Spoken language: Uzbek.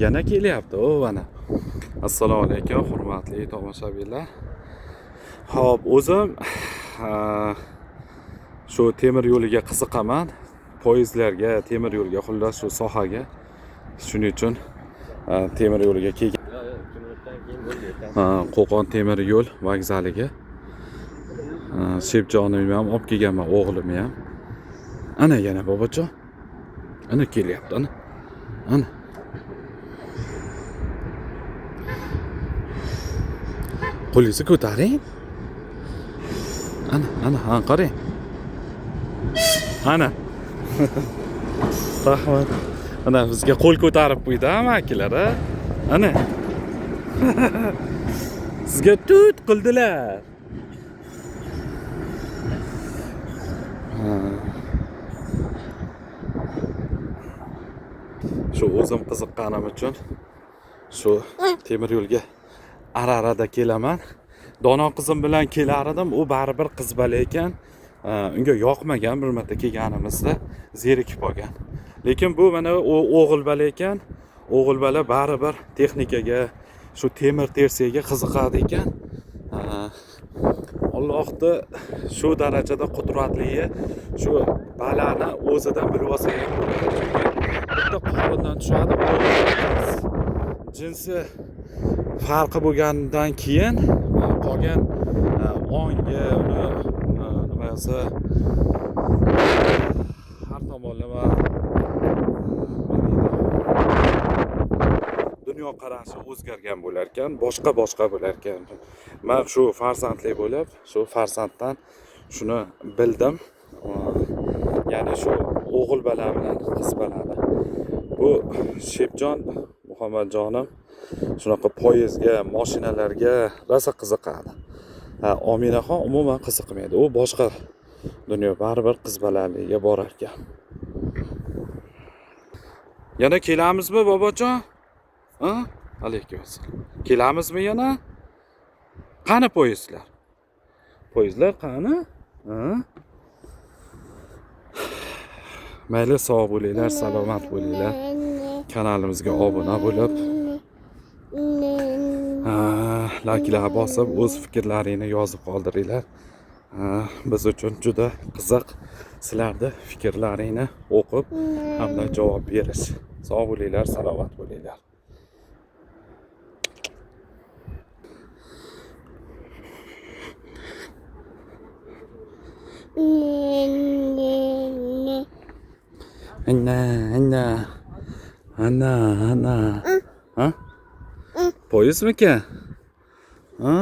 yana kelyapti. O mana. Assalomu alaykum, hurmatli tomoshabinlar. Xo'p, o'zim shu temir yo'liga qiziqaman. Poyezdlarga, temir yo'lga, xullas shu sohaga. Shuning uchun temir yo'liga kelgan. Qo'qon temir yo'l vokzaliga Shepjonim ham olib kelganman, o'g'lim ham. Ana yana bobojon. Ana kelyapti, ana. Ana. Qo'lingizni ko'taring. Ana, qarang. Ana. Rahmat. Ana bizga qo'l ko'tarib qo'ydi amakilar, ha? Ana. Sizga tut qildilar. Shu o'zim qiziqqanim uchun shu temir yo'lga ara-arada kelaman. Dono qizim bilan kelar edim, u baribir qiz bola ekan. Unga yoqmagan bir marta kelganimizda zerikib qolgan. Lekin bu mana o'g'il bola ekan. O'g'il bola baribir texnikaga, shu temir tersiyaga qiziqadi ekan. Allohning shu darajada qudratligi, shu balani o'zidan bilib olsa ham bo'ladi. Bitta qorindan tushadi, jinsi farqi bo'lgandan keyin qolgan ongi, nimasi har tomonlama dunyo qarashi o'zgargan bo'lar ekan, boshqa bo'lar ekan. Men shu farzandli bo'lib, shu farzanddan shuni bildim. Ya'ni shu o'g'il bola bilan qiz bolani. Bu Shepjon Muhammadjonim shunaqa poyezdga, mashinalarga rosa qiziqadi. Ominaxon umuman qiziqmaydi. U boshqa dunyo, baribir qiz bolaligiga borar ekan. Yana kelamizmi bobojon? Alaykum assalom. Kelamizmi yana? Qani poyezdlar? Poyezdlar qani? Mayli, sog' bo'linglar, salomat bo'linglar. Kanalimizga obuna bo'lib, like'lar bosib, o'z fikrlaringni yozib qoldiringlar. Biz uchun juda qiziq sizlarning fikrlaringni o'qib hamda javob berish. Sog' bo'linglar, salomat bo'linglar. Ana. Ha? Poyezdmiki? Ha?